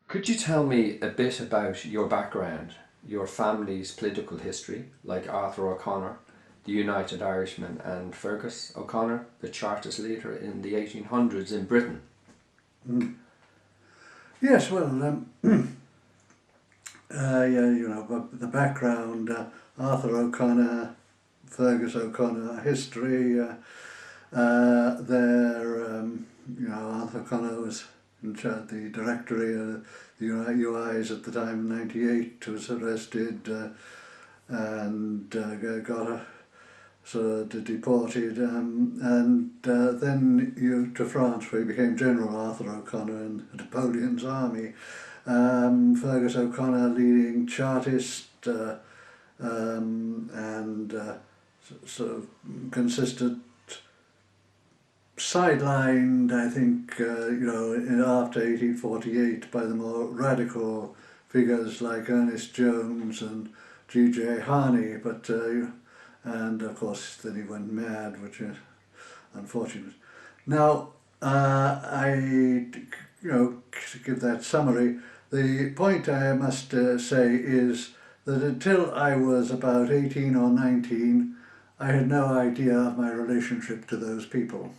Could you tell me a bit about your background, your family's political history, like Arthur O'Connor, the United Irishman, and Fergus O'Connor, the Chartist leader in the 1800s in Britain? Mm. Yes, well, the background, Arthur O'Connor, Fergus O'Connor history, Arthur O'Connor was in charge, the directory of the UIs at the time in '98, was arrested and got deported, and then to France, where he became General Arthur O'Connor in Napoleon's army. Fergus O'Connor leading Chartist, and consisted, sidelined, I think, after 1848 by the more radical figures like Ernest Jones and G.J. Harney, but and of course then he went mad, which is unfortunate. Now, to give that summary, the point I must say is that until I was about 18 or 19, I had no idea of my relationship to those people.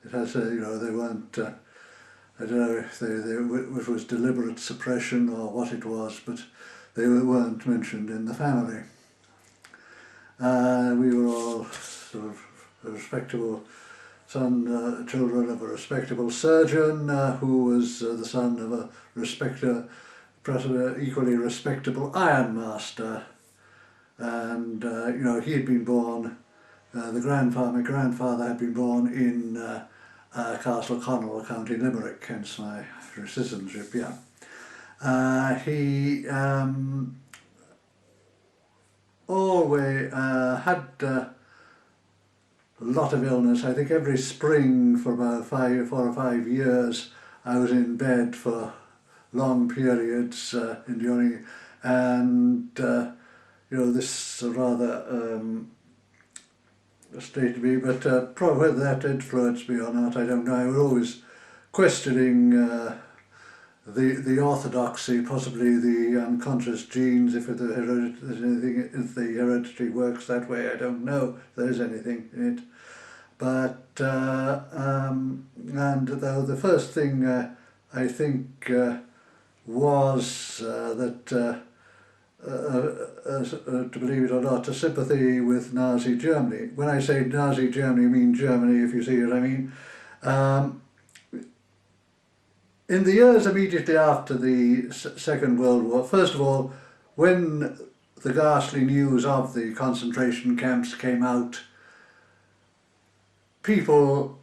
It has, they weren't, I don't know if it was deliberate suppression or what it was, but they weren't mentioned in the family. We were all sort of respectable children of a respectable surgeon who was the son of a equally respectable ironmaster, and he had been born. My grandfather had been born in Castle Connell, County Limerick, hence my citizenship. Yeah, he always had a lot of illness. I think every spring for about 4 or 5 years I was in bed for long periods enduring, and this rather state to me, but probably whether that influenced me or not, I don't know. I was always questioning the orthodoxy, possibly the unconscious genes, if the hereditary works that way. I don't know if there's anything in it. But and though the first thing I think was that to believe it or not, a sympathy with Nazi Germany. When I say Nazi Germany, I mean Germany, if you see what I mean. In the years immediately after the Second World War, first of all, when the ghastly news of the concentration camps came out, people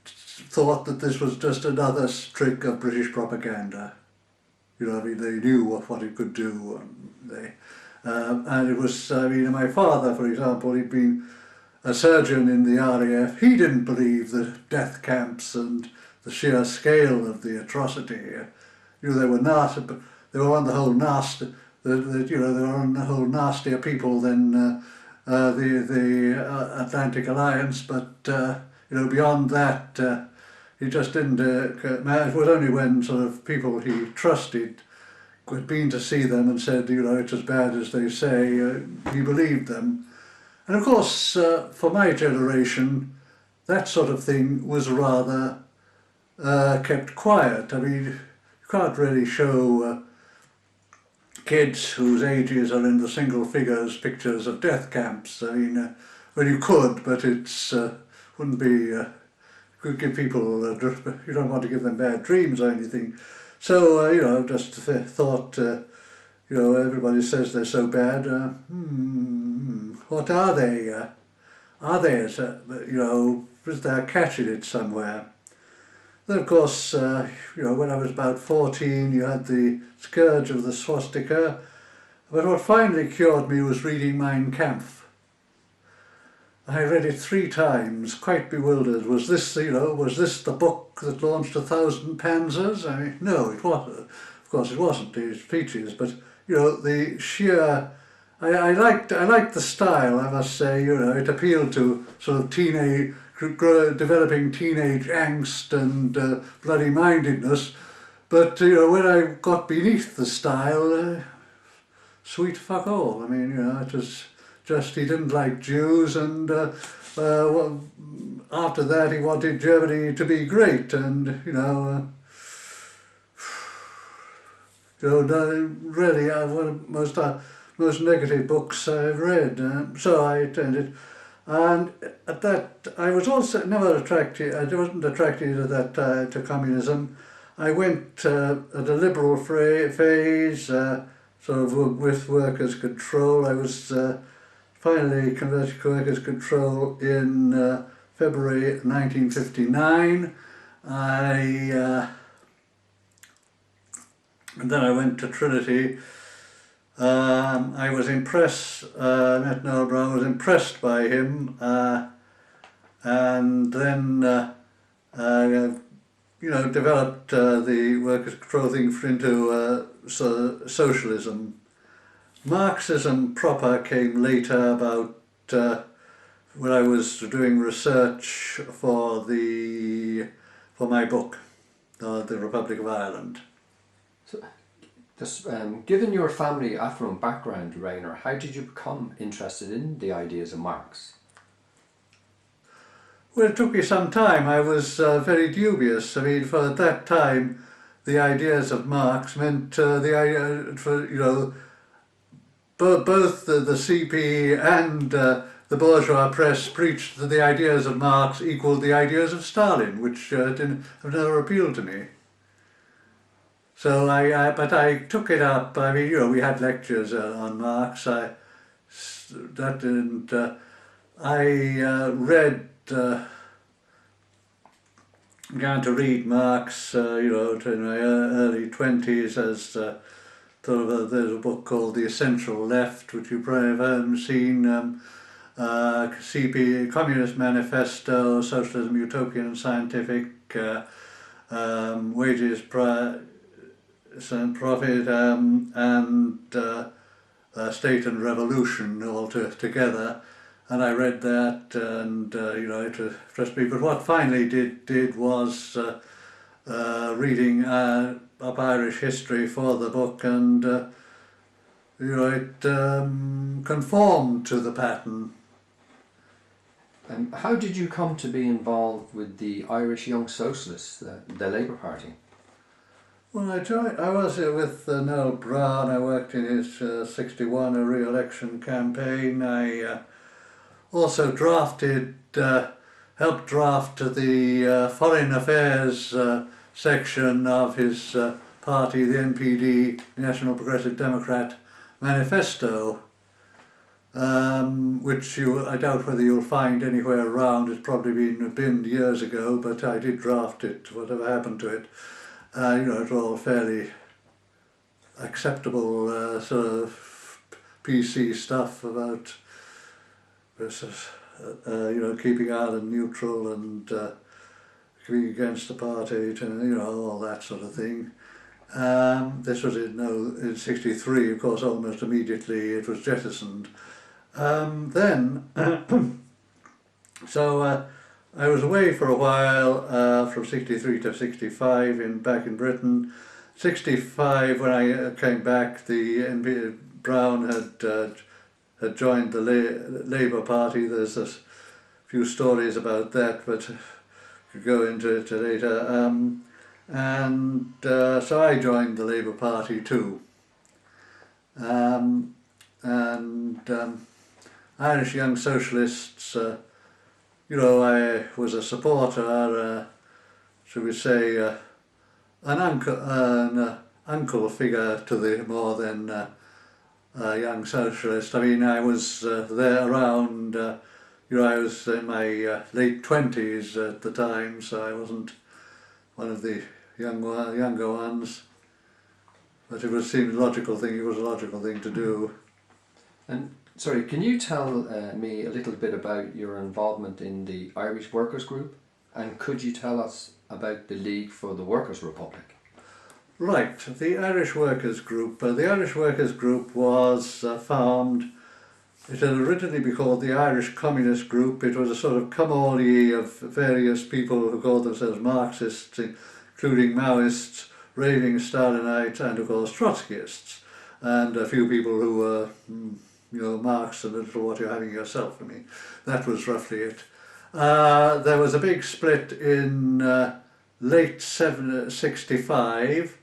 thought that this was just another trick of British propaganda. They knew what it could do. And it was, my father, for example, he'd been a surgeon in the RAF. He didn't believe the death camps and the sheer scale of the atrocity. They were nasty, but they were on the whole nasty. They were on the whole nastier people than the Atlantic Alliance. But beyond that, he just didn't. It was only when sort of people he trusted had been to see them and said, it's as bad as they say, he believed them. And of course, for my generation, that sort of thing was rather kept quiet. You can't really show kids whose ages are in the single figures pictures of death camps. Well, you could, but it's wouldn't be. Could give people. You don't want to give them bad dreams or anything. So just thought. Everybody says they're so bad. What are they? Are they? Is there a catch in it somewhere? Then, of course, when I was about 14, you had the scourge of the swastika. But what finally cured me was reading Mein Kampf. I read it 3 times, quite bewildered. Was this the book that launched 1,000 panzers? No, it wasn't. Of course, it wasn't. These speeches, but the sheer. I liked the style. I must say, it appealed to sort of developing teenage angst and bloody mindedness. But when I got beneath the style, sweet fuck all. I mean, it was just he didn't like Jews, and well, after that he wanted Germany to be great, and really one of the most negative books I've read. So I attended, and at that I was also never attracted. I wasn't attracted at that time to communism. I went at a liberal phase, sort of with workers' control. I was finally converted to workers' control in February 1959. And then I went to Trinity. I was impressed, met Noel Brown, was impressed by him, and then developed the workers' control thing into socialism. Marxism proper came later, about when I was doing research for my book, The Republic of Ireland. So, given your family affluent background, Rayner, how did you become interested in the ideas of Marx? Well, it took me some time. I was very dubious. I mean, for at that time, the ideas of Marx meant the idea for both the CP and the bourgeois press preached that the ideas of Marx equaled the ideas of Stalin, which have never appealed to me. So but I took it up. I mean, we had lectures on Marx. I read. Began to read Marx, in my early 20s as there's a book called The Essential Left, which you probably haven't seen, CP, Communist Manifesto, Socialism, Utopian and Scientific, Wages, Price and Profit, and State and Revolution all together. And I read that, and it impressed me. But what finally did was reading up Irish history for the book, and it conformed to the pattern. How did you come to be involved with the Irish Young Socialists, the Labour Party? Well, I was with Noel Brown. I worked in his '61 re-election campaign. I also helped draft the Foreign Affairs section of his party, the NPD, National Progressive Democrat Manifesto, which I doubt whether you'll find anywhere around. It's probably been binned years ago, but I did draft it, whatever happened to it. It's all fairly acceptable sort of PC stuff about keeping Ireland neutral and being against the party, all that sort of thing. This was in '63, of course. Almost immediately it was jettisoned. Then, so I was away for a while from '63 to '65 back in Britain. '65, when I came back, the Brown had joined the Labour Party. There's a few stories about that, but could go into it later. So I joined the Labour Party too. Irish Young Socialists, I was a supporter, should we say, an uncle figure to the more than Young Socialist. I mean, I was there around, I was in my late 20s at the time, so I wasn't one of the younger ones. But it seemed logical thing. It was a logical thing to do. And sorry, can you tell me a little bit about your involvement in the Irish Workers' Group, and could you tell us about the League for the Workers' Republic? Right, the Irish Workers' Group. The Irish Workers' Group was formed. It had originally been called the Irish Communist Group. It was a sort of come-all-ye of various people who called themselves Marxists, including Maoists, raving Stalinites and of course Trotskyists, and a few people who were, Marx and a little what you're having yourself. I mean, that was roughly it. There was a big split in late 65,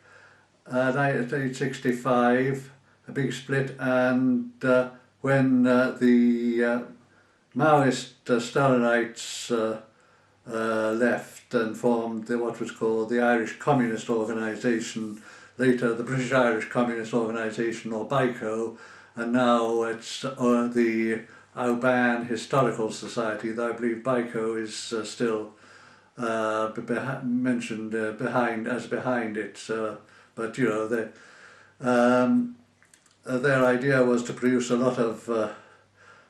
late 65, a big split, and when the Maoist Stalinites left and formed what was called the Irish Communist Organisation, later the British Irish Communist Organisation, or BICO, and now it's the Auban Historical Society. Though I believe BICO is still mentioned behind it, but their idea was to produce a lot of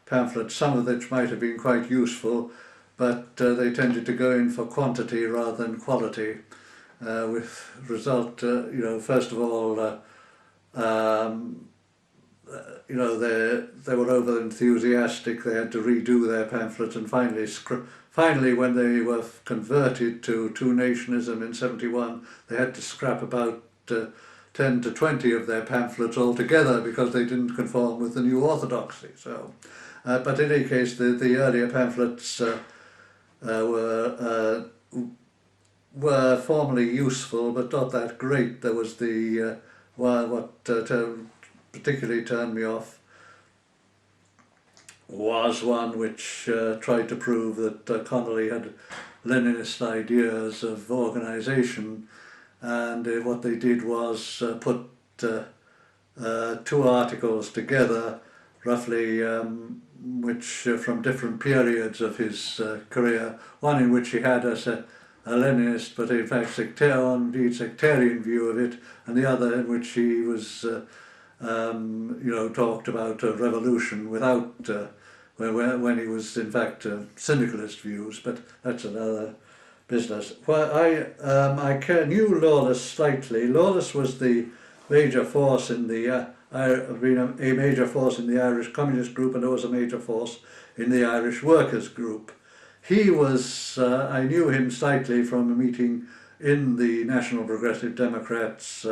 pamphlets, some of which might have been quite useful, but they tended to go in for quantity rather than quality, with result, first of all, they were over enthusiastic. They had to redo their pamphlets, and finally, when they were converted to two-nationism in '71, they had to scrap about 10 to 20 of their pamphlets altogether because they didn't conform with the new orthodoxy. So, but in any case, the earlier pamphlets were formally useful, but not that great. There was what particularly turned me off was one which tried to prove that Connolly had Leninist ideas of organisation, and what they did was put two articles together, roughly, which from different periods of his career, one in which he had as a Leninist, but in fact sectarian view of it, and the other in which he was talked about a revolution without, when he was in fact syndicalist views, but that's another business. Well, I knew Lawless slightly. Lawless was the major force in the a major force in the Irish Communist Group, and there was a major force in the Irish Workers' Group. He was, I knew him slightly from a meeting in the National Progressive Democrats,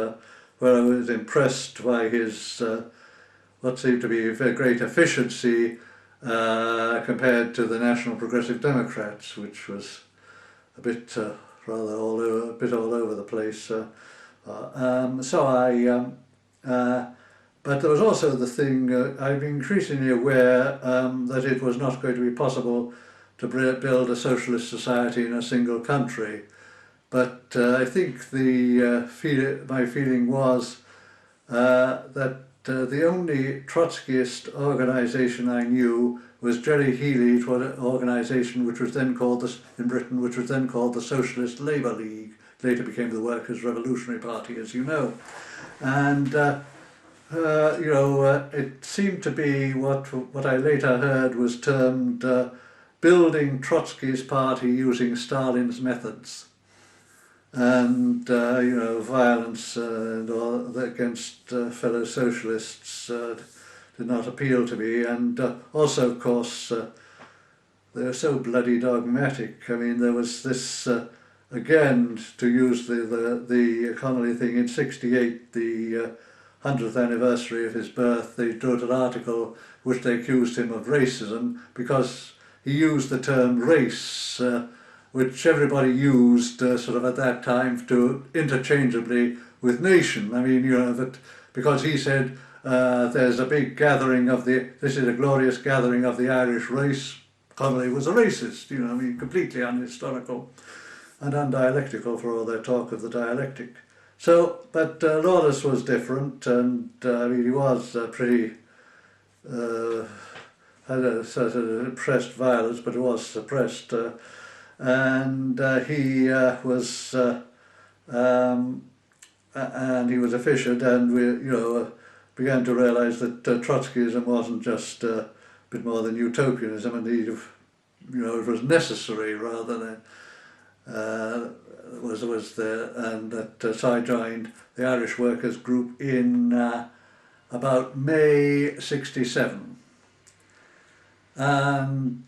where I was impressed by his what seemed to be a very great efficiency compared to the National Progressive Democrats, which was a bit rather all over the place. But there was also the thing, I'm increasingly aware that it was not going to be possible to build a socialist society in a single country. But I think my feeling was that the only Trotskyist organisation I knew was Jerry Healy's organisation, which was then called in Britain, which was then called the Socialist Labour League. Later became the Workers' Revolutionary Party, as you know, and it seemed to be what I later heard was termed building Trotsky's party using Stalin's methods. And violence against fellow socialists did not appeal to me, and also, of course, they were so bloody dogmatic. I mean, there was this again, to use the Connolly thing, in '68, the 100th anniversary of his birth. They wrote an article which they accused him of racism because he used the term race, which everybody used sort of at that time to interchangeably with nation. I mean, that because he said there's a big gathering this is a glorious gathering of the Irish race. Connolly was a racist, completely unhistorical and undialectical for all their talk of the dialectic. So, but Lawless was different, and he was pretty, had a sort of repressed violence, but it was suppressed. And he was efficient, and we began to realise that Trotskyism wasn't just a bit more than utopianism. Indeed, it was necessary rather than was there, and that so I joined the Irish Workers' Group in about May '67, and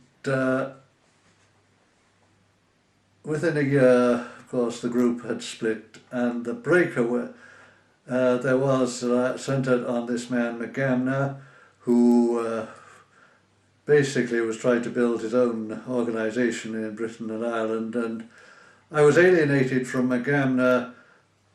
within a year, of course the group had split, and the breakaway there was centred on this man McGamna, who basically was trying to build his own organisation in Britain and Ireland, and I was alienated from McGamna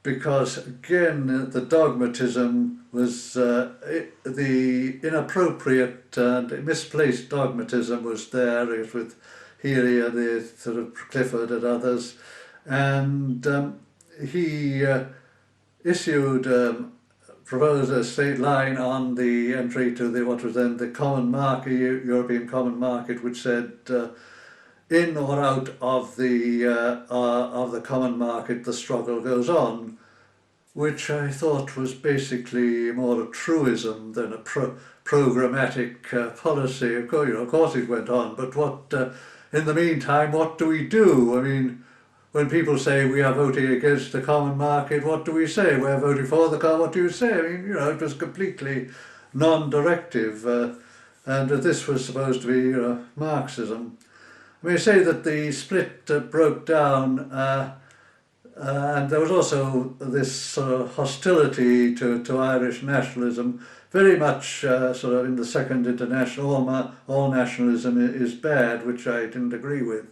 because, again, the dogmatism was the inappropriate and misplaced dogmatism was there. It was with Healy and the sort of Clifford and others, and he proposed a straight line on the entry to what was then the common market, European common market, which said in or out of the common market the struggle goes on, which I thought was basically more a truism than a programmatic policy. Of course it went on, but what in the meantime, what do we do? I mean, when people say we are voting against the common market, what do we say? We're voting for the common. What do you say? I mean, it was completely non-directive, and this was supposed to be Marxism. I mean, say that the split broke down, and there was also this hostility to Irish nationalism, very much sort of in the Second International, all nationalism is bad, which I didn't agree with.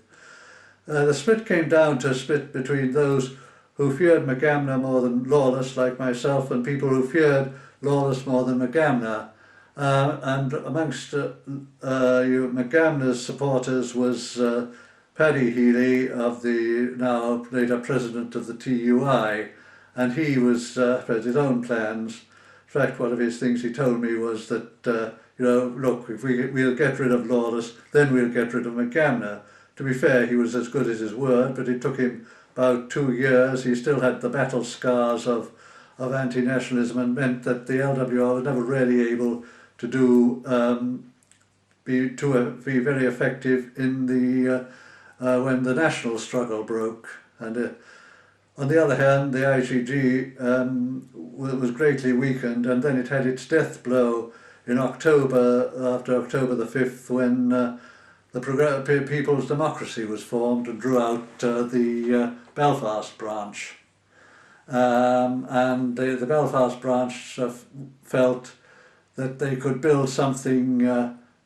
The split came down to a split between those who feared McGamna more than Lawless, like myself, and people who feared Lawless more than McGamna. And amongst McGamna's supporters was Paddy Healy, of the now later president of the TUI, and he was had his own plans. In fact, one of his things he told me was that look, if we'll get rid of Lawless, then we'll get rid of McGamna. To be fair, he was as good as his word, but it took him about 2 years. He still had the battle scars of anti-nationalism, and meant that the LWR was never really able to be very effective in the when the national struggle broke. And on the other hand, the IGG was greatly weakened, and then it had its death blow in October, after October the 5th, when the People's Democracy was formed and drew out the Belfast branch. And the Belfast branch felt that they could build something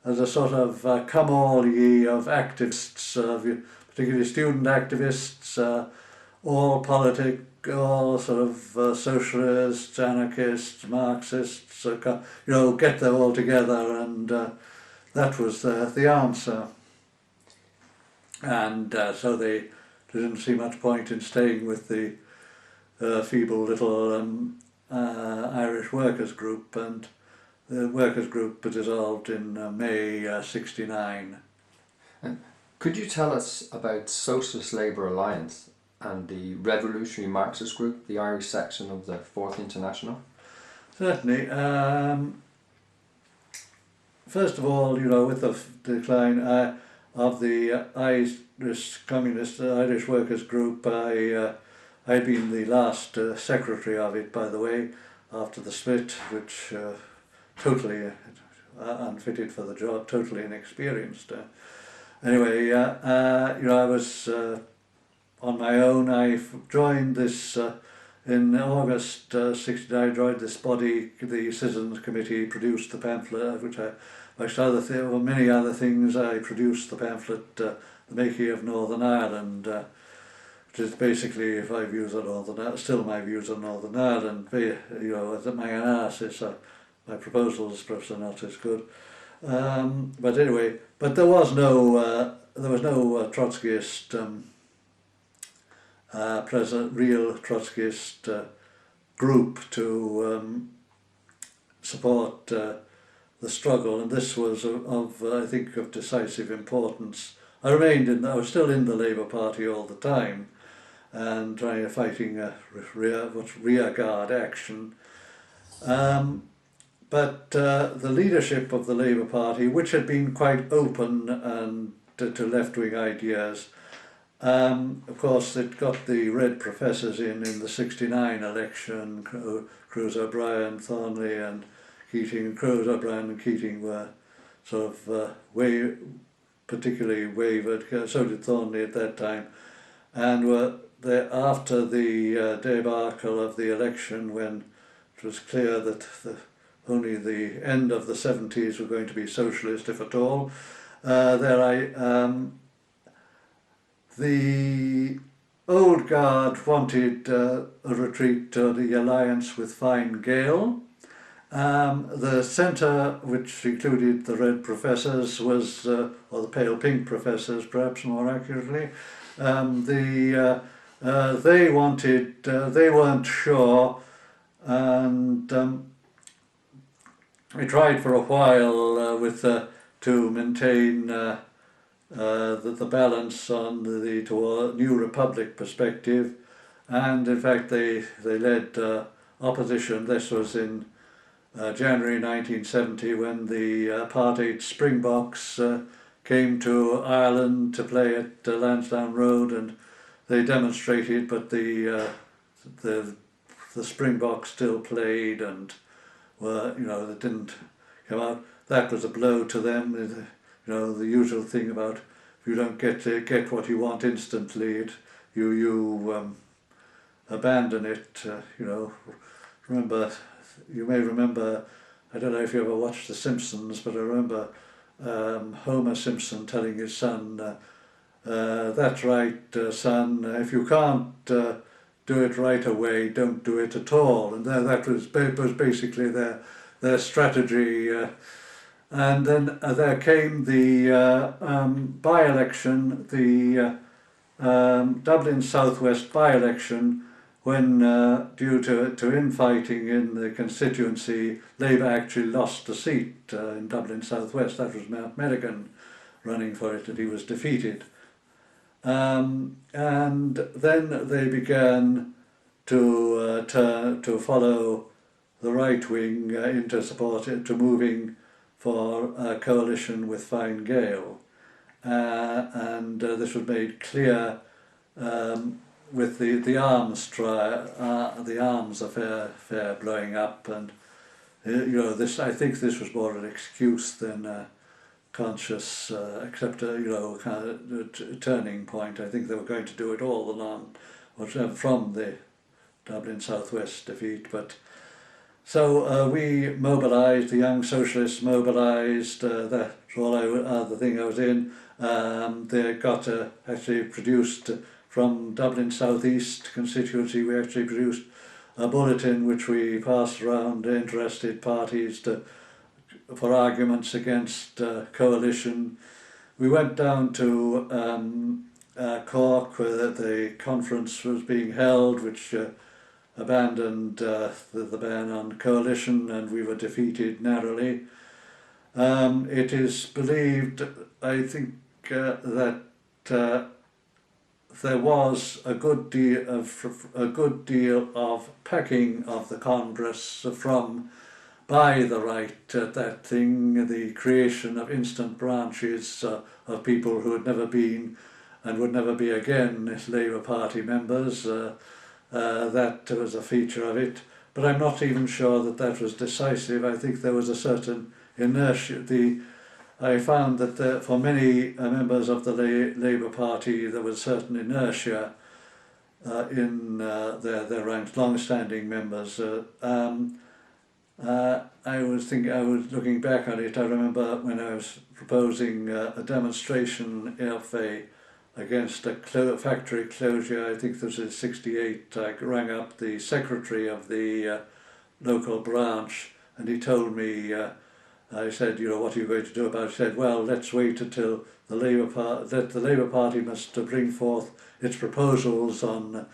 as a sort of come-all-ye of activists, particularly student activists, all sort of socialists, anarchists, Marxists, get them all together, and that was the answer. And so they didn't see much point in staying with the feeble little Irish Workers' Group, and the Workers' Group dissolved in May '69. Could you tell us about Socialist Labour Alliance and the Revolutionary Marxist Group, the Irish section of the Fourth International? Certainly. First of all, with the decline of the Irish Communist Irish Workers' Group, I'd been the last secretary of it, by the way, after the split, which totally unfitted for the job, totally inexperienced. Anyway, I was on my own. I joined this in August '69. I joined this body, the Citizens Committee, produced the pamphlet, which many other things, I produced the pamphlet, The Making of Northern Ireland, which is basically my views on Northern Ireland, still my views on Northern Ireland. My analysis, my proposals perhaps are not as good. But anyway, there was no Trotskyist real Trotskyist group to support the struggle, and this was I think of decisive importance. I was still in the Labour Party all the time, and fighting rearguard action. But the leadership of the Labour Party, which had been quite open and to left-wing ideas, of course it got the Red professors in the '69 election, Cruz O'Brien, Thornley and Keating. Cruz O'Brien and Keating were sort of particularly wavered, so did Thornley at that time. and after the debacle of the election, when it was clear that only the end of the 70s were going to be socialist, if at all, the old guard wanted a retreat to the alliance with Fine Gael. The centre, which included the red professors, was, or the pale pink professors perhaps more accurately, they wanted, they weren't sure, and we tried for a while to maintain the balance on to a New Republic perspective, and in fact they led opposition. This was in January 1970, when the apartheid Springboks came to Ireland to play at Lansdowne Road, and they demonstrated, but the Springboks still played, and were, they didn't come out. That was a blow to them. The usual thing about if you don't get what you want instantly, you abandon it. You may remember, I don't know if you ever watched The Simpsons, but I remember Homer Simpson telling his son, "That's right, son. If you can't do it right away, don't do it at all." And that was basically their strategy. And then there came the by-election, the Dublin Southwest by-election, when due to infighting in the constituency, Labour actually lost a seat in Dublin Southwest. That was Mount Milligan running for it, and he was defeated. And then they began to follow the right wing into support, to moving for a coalition with Fine Gael, and this was made clear with the arms affair blowing up, and this, I think this was more an excuse than a conscious kind of turning point. I think they were going to do it all along, from the Dublin Southwest defeat, but. So we mobilised, the Young Socialists mobilised, that's all the thing I was in. They got actually produced from Dublin South East constituency, we actually produced a bulletin which we passed around interested parties for arguments against coalition. We went down to Cork, where the conference was being held, which abandoned the ban on coalition, and we were defeated narrowly. It is believed, I think, that there was a good deal of packing of the Congress by the right at that thing, the creation of instant branches of people who had never been and would never be again Labour Party members. That was a feature of it, but I'm not even sure that was decisive. I think there was a certain inertia. I found that for many members of the Labour Party there was certain inertia in their ranks, long-standing members. I was looking back on it. I remember when I was proposing a demonstration against a factory closure. I think this was in '68. I rang up the secretary of the local branch, and he told me. I said, what are you going to do about it? He said, well, let's wait until the Labour Party must bring forth its proposals on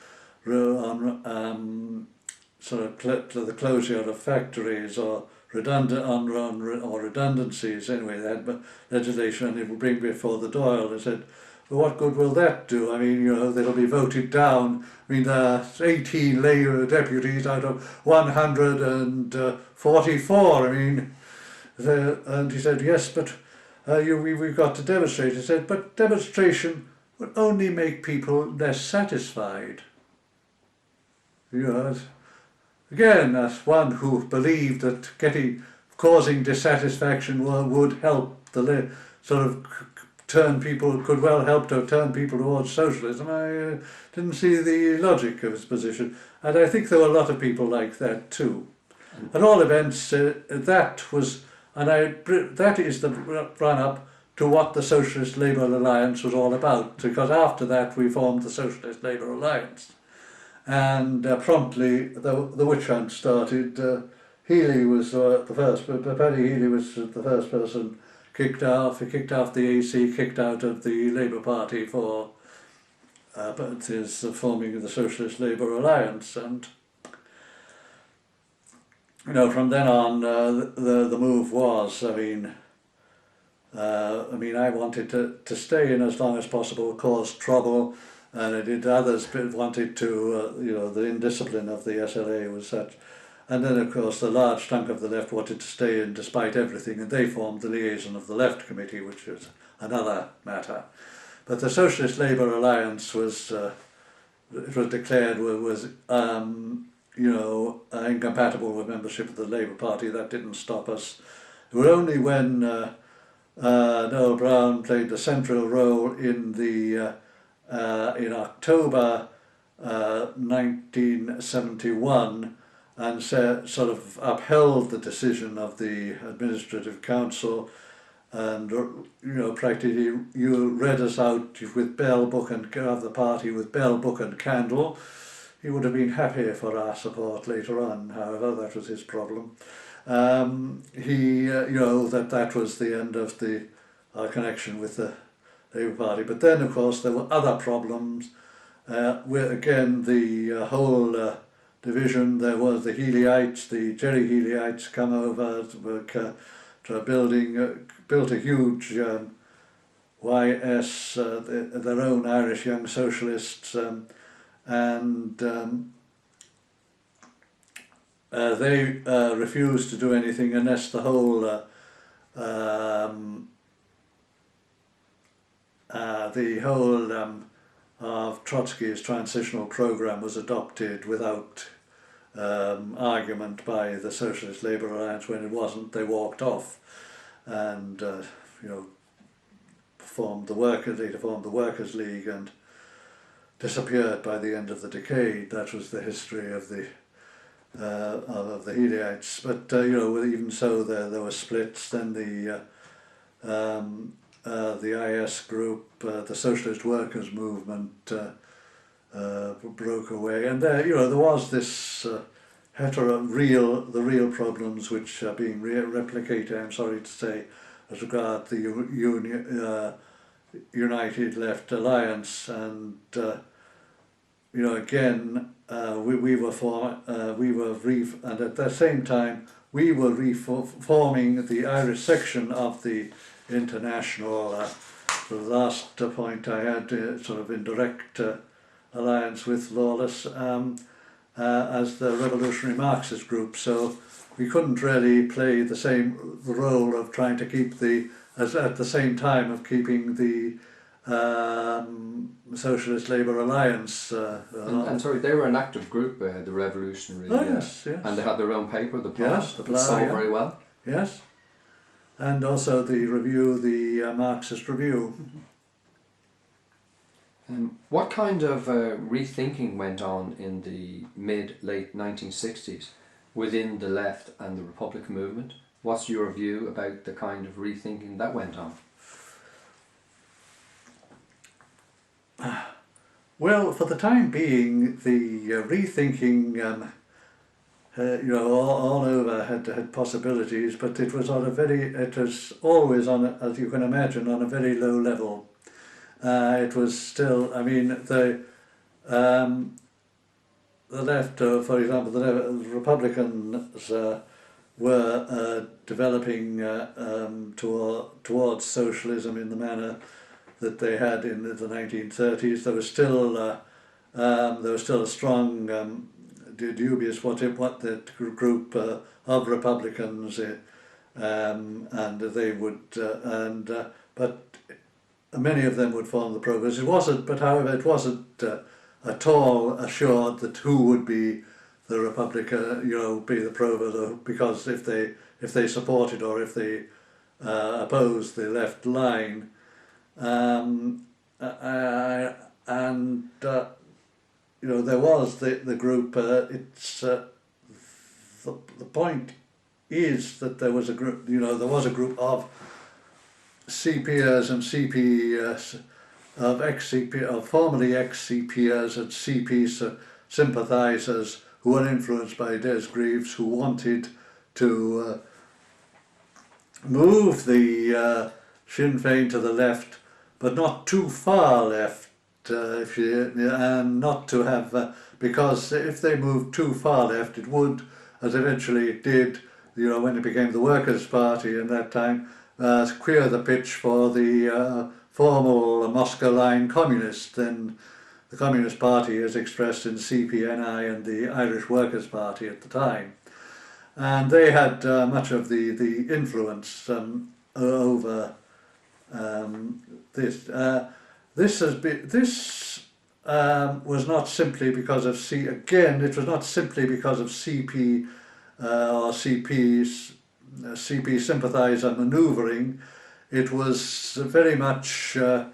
sort of the closure of factories or redundancies. Anyway, they had legislation, and it will bring before the Dáil. I said, well, what good will that do? I mean, they'll be voted down. I mean, there's 18 Labour deputies out of 144. I mean, and he said, yes, but we've got to demonstrate. He said, but demonstration would only make people less satisfied. Again, as one who believed that causing dissatisfaction would help the could well help to turn people towards socialism. I didn't see the logic of his position, and I think there were a lot of people like that too. At all events, that is the run-up to what the Socialist Labour Alliance was all about, because after that we formed the Socialist Labour Alliance. And promptly the witch hunt started. Healy was the first, but Paddy Healy was the first person kicked off. He kicked off the AC, kicked out of the Labour Party for his forming of the Socialist Labour Alliance. And from then on, the move was, I wanted to stay in as long as possible, cause trouble, and others wanted to, the indiscipline of the SLA was such. And then, of course, the large chunk of the left wanted to stay in despite everything, and they formed the liaison of the Left Committee, which is another matter. But the Socialist Labour Alliance was declared was incompatible with membership of the Labour Party. That didn't stop us. It was only when Noel Brown played the central role in October 1971 and sort of upheld the decision of the Administrative Council, and practically you read us out with bell, book and of the party with bell, book and candle. He would have been happy for our support later on, however, that was his problem. That was the end of our connection with the Labour Party. But then, of course, there were other problems. Where again, the whole division, there was the Healyites, the Jerry Healyites come over to built a huge YS, their own Irish Young Socialists, and they refused to do anything unless the whole of Trotsky's transitional program was adopted without argument by the Socialist Labour Alliance. When it wasn't, they walked off and formed the Workers' League and disappeared by the end of the decade. That was the history of the Healyites. But even so, there were splits. Then the IS group, the Socialist Workers' Movement, broke away, and there was this the real problems which are being replicated, I'm sorry to say, as regard the United Left Alliance, and again and at the same time we were reforming the Irish section of the International. The last point I had sort of indirect alliance with Lawless as the Revolutionary Marxist Group, so we couldn't really play the role of trying to keep at the same time of keeping the Socialist Labour Alliance. And sorry, they were an active group, the Revolutionary. Yes. And they had their own paper, the Plough, yes, that sold very well. Yes, and also the review, the Marxist Review. What kind of rethinking went on in the mid-late 1960s within the left and the Republican movement? What's your view about the kind of rethinking that went on? Well, for the time being, the rethinking, all over had possibilities, but it was always on, as you can imagine, on a very low level. It was still, the left, for example, the Republicans were developing towards socialism in the manner that they had in the 1930s. There was still a strong dubious what the group of Republicans and they would but many of them would form the progress. It wasn't at all assured that who would be the Republican, be the progress, because if they supported or if they opposed the left line, And there was the group. The point is that there was a group. There was a group of CPers and CPs of ex-CP, of formerly ex-CPers and CP sympathisers who were influenced by Des Greaves, who wanted to move the Sinn Féin to the left, but not too far left, and not to have, because if they moved too far left, it would, as eventually it did, when it became the Workers' Party in that time, clear the pitch for the formal Moscow Line communists. Then the Communist Party is expressed in CPNI and the Irish Workers' Party at the time. And they had much of the influence over this. This was not simply because of it was not simply because of CP or CP sympathiser manoeuvring. It was very much in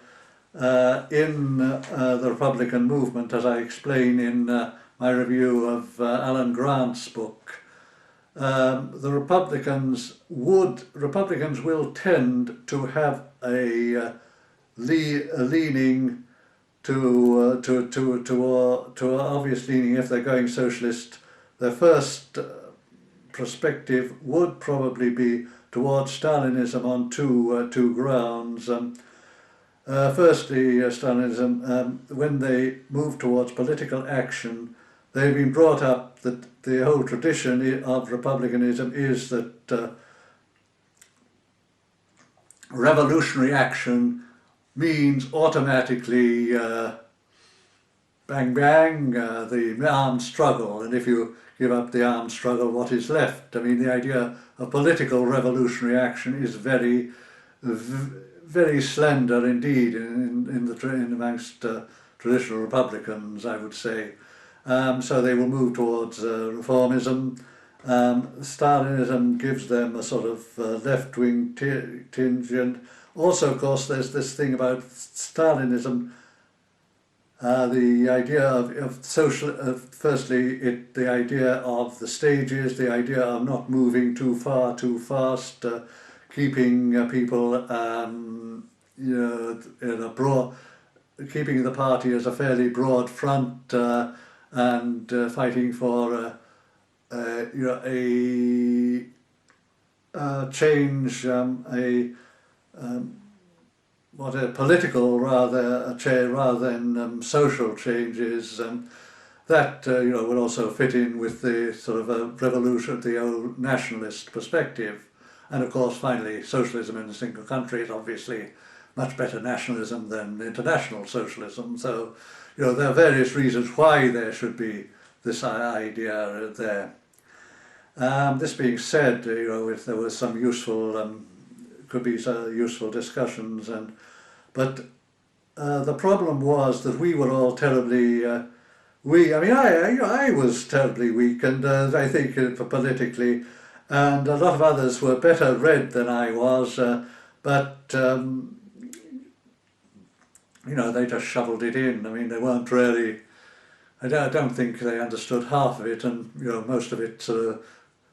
the Republican movement, as I explain in my review of Alan Grant's book. The Republicans will tend to have a leaning to obvious leaning if they're going socialist. Their first perspective would probably be towards Stalinism on two grounds. Firstly, Stalinism, when they move towards political action, they've been brought up that the whole tradition of republicanism is that revolutionary action means automatically bang bang, the armed struggle, and if you give up the armed struggle, what is left? I mean, the idea of political revolutionary action is very, very slender indeed in amongst traditional Republicans, I would say. So they will move towards reformism. Stalinism gives them a sort of left-wing tinge, and also, of course, there's this thing about Stalinism. The idea of social, firstly, the idea of the stages, the idea of not moving too far, too fast, keeping people, in a broad, keeping the party as a fairly broad front, and fighting for a change, political rather than social changes, that will also fit in with the sort of revolution, the old nationalist perspective. And of course, finally, socialism in a single country is obviously much better nationalism than international socialism. So, there are various reasons why there should be this idea there. This being said, if there was some useful, could be some useful discussions, but the problem was that we were all terribly weak. I mean, I was terribly weak, and I think politically, and a lot of others were better read than I was, but they just shoveled it in. I mean, they weren't really. I don't think they understood half of it, and most of it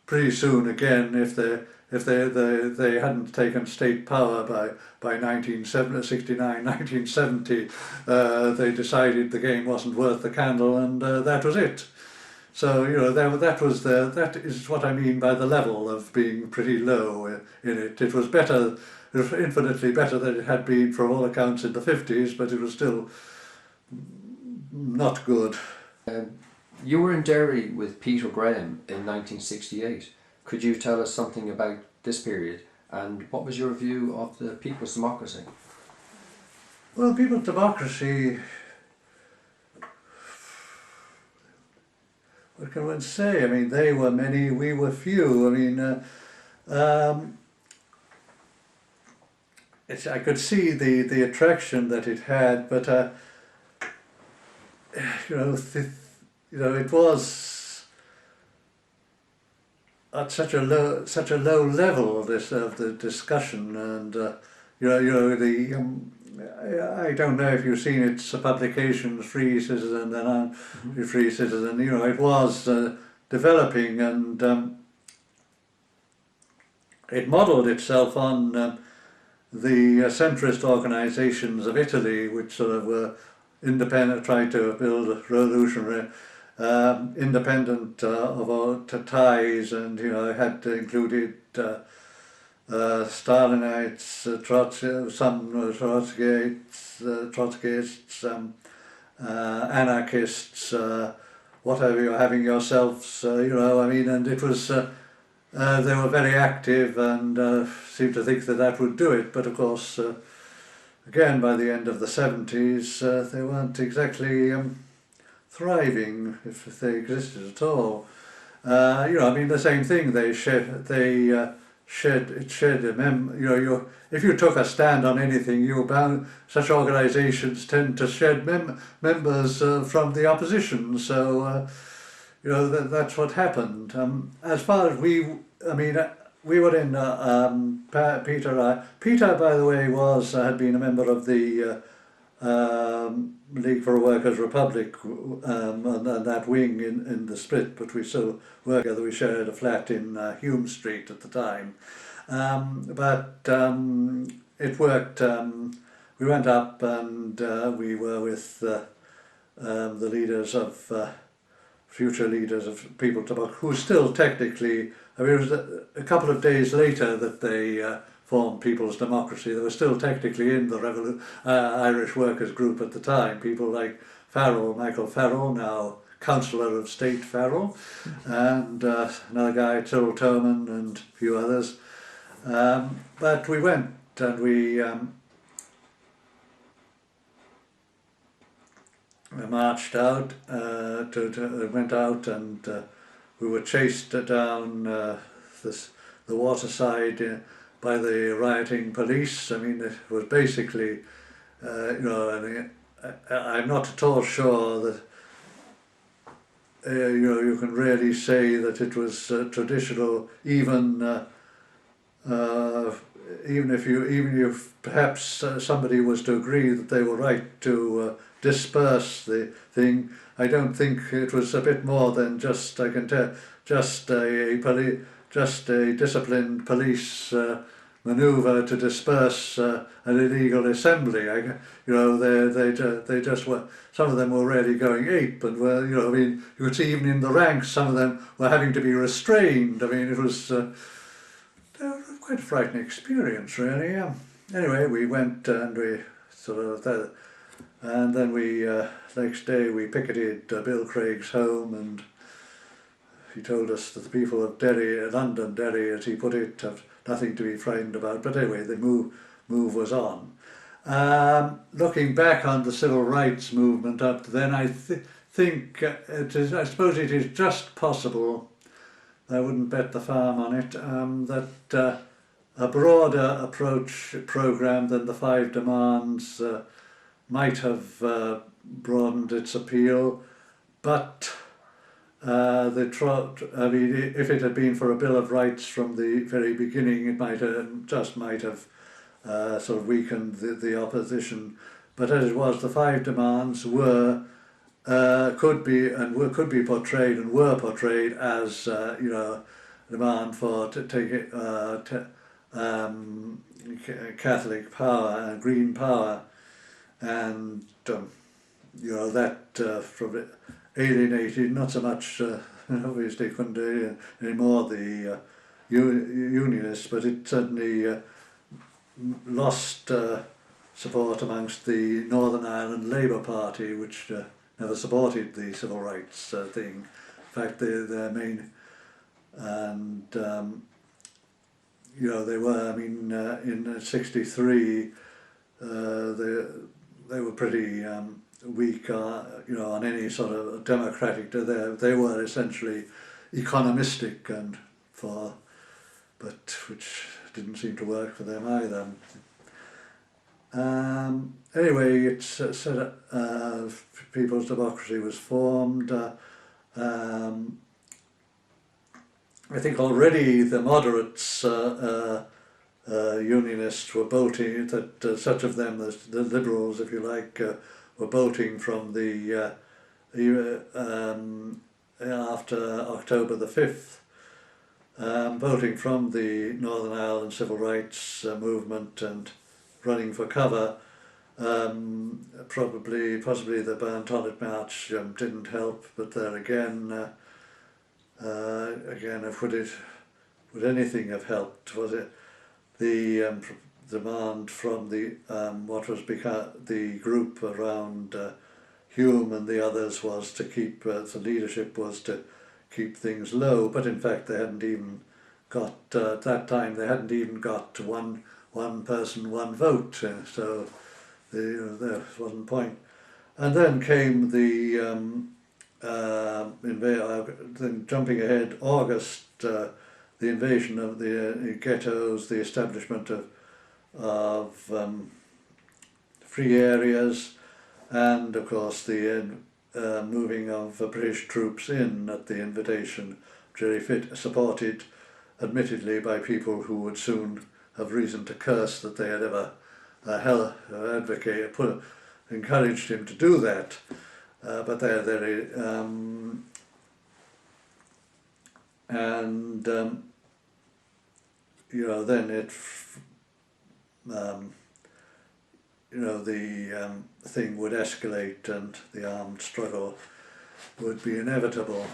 pretty soon again, if they hadn't taken state power by 1969, 1970, they decided the game wasn't worth the candle, and that was it. So that is what I mean by the level of being pretty low in it. It was better, infinitely better than it had been from all accounts in the 50s, but it was still not good. You were in Derry with Peter Graham in 1968. Could you tell us something about this period, and what was your view of the People's Democracy? Well, People's Democracy, what can one say? I mean, they were many, we were few. I mean, I could see the attraction that it had, but it was at such a low level of the discussion, and I don't know if you've seen its publications, Free Citizen and Free Citizen. You know, it was developing, and it modelled itself on the centrist organisations of Italy, which sort of were independent, tried to build a revolutionary, independent of all ties, and you know, had included Stalinites, Trotskyists, anarchists, whatever you're having yourselves, you know, I mean, and it was, they were very active and seemed to think that that would do it, but of course, again, by the end of the 70s, they weren't exactly thriving, if they existed at all. You know, I mean, the same thing, if you took a stand on anything, you were bound. Such organisations tend to shed members from the opposition. So you know, that's what happened. As far as we were in. Peter, by the way, had been a member of the League for a Workers' Republic, and that wing in the split, but we still worked together. We shared a flat in Hume Street at the time, but it worked. We went up and we were with the leaders of future leaders of People to Buck, who still technically. I mean, it was a couple of days later that they formed People's Democracy. They were still technically in the Irish Workers' Group at the time. People like Michael Farrell, now Councillor of State Farrell, and another guy, Cyril Toman, and a few others. But we went and we marched out, went out, and we were chased down the waterside by the rioting police. I mean, it was basically, you know, I mean, I'm not at all sure that, you know, you can really say that it was traditional, even if perhaps somebody was to agree that they were right to disperse the thing. I don't think it was a bit more than just, I can tell, just a disciplined police manoeuvre to disperse an illegal assembly. You know, they just were. Some of them were really going ape, and were, you know, I mean, you could see even in the ranks, some of them were having to be restrained. I mean, it was quite a frightening experience, really. Yeah. Anyway, we went and we sort of. And then we, next day, we picketed Bill Craig's home, and he told us that the people of London, Derry, as he put it, have nothing to be frightened about. But anyway, the move was on. Looking back on the civil rights movement up to then, I think I suppose it is just possible, I wouldn't bet the farm on it, that a broader approach program than the 5 demands might have broadened its appeal, but I mean, if it had been for a Bill of Rights from the very beginning, it might have sort of weakened the opposition. But as it was, the 5 demands could be portrayed and were portrayed as you know, demand for Catholic power, green power. And you know, that from alienated not so much obviously couldn't do anymore the unionists, but it certainly lost support amongst the Northern Ireland Labour Party, which never supported the civil rights thing. In fact, their main, and you know, they were, I mean, in '63 they were pretty weak, you know, on any sort of democratic. They were essentially economistic, but which didn't seem to work for them either. Anyway, it's People's Democracy was formed. I think already the moderates Unionists were bolting, that such of them, the liberals, if you like, were bolting from the after October the 5th, bolting from the Northern Ireland civil rights movement and running for cover. Possibly the Ballantonic March didn't help, but there again, if would anything have helped? Was it the demand from the what was the group around Hume and the others was to keep the leadership was to keep things low, but in fact they hadn't even got at that time they hadn't even got one person, one vote, so there wasn't point. And then came the then jumping ahead, August, the invasion of the ghettos, the establishment of free areas, and of course the moving of British troops in at the invitation, very supported admittedly by people who would soon have reason to curse that they had ever encouraged him to do that, but they're very then it the thing would escalate and the armed struggle would be inevitable.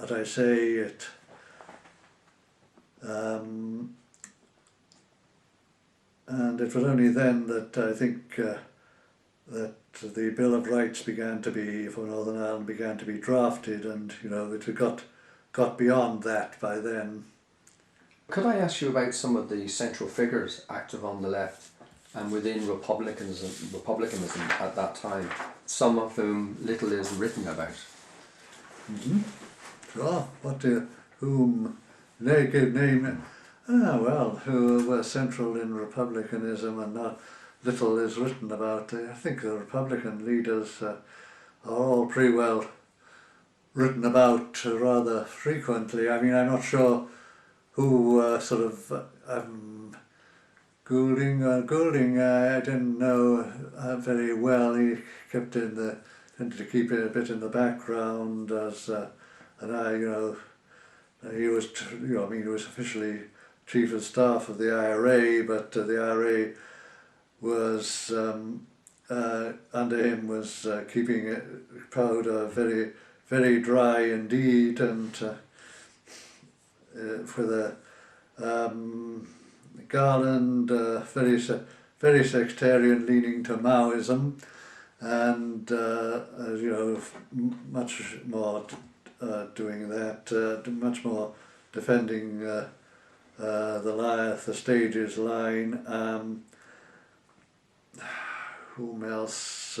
As I say, it and it was only then that I think that the Bill of Rights began to be, for Northern Ireland, began to be drafted, and it had got beyond that by then. Could I ask you about some of the central figures active on the left and within republicanism at that time, some of whom little is written about? Mm-hmm. Sure. Whom? Name. Who were central in republicanism and not little is written about. I think the Republican leaders are all pretty well written about rather frequently. I mean, I'm not sure who Goulding. I didn't know very well. He tended to keep it a bit in the background as, he was, he was officially chief of staff of the IRA, but the IRA was under him was keeping powder very, very dry indeed, and for the Garland, very sectarian, leaning to Maoism, and much more doing that, much more defending the stages line. Whom else?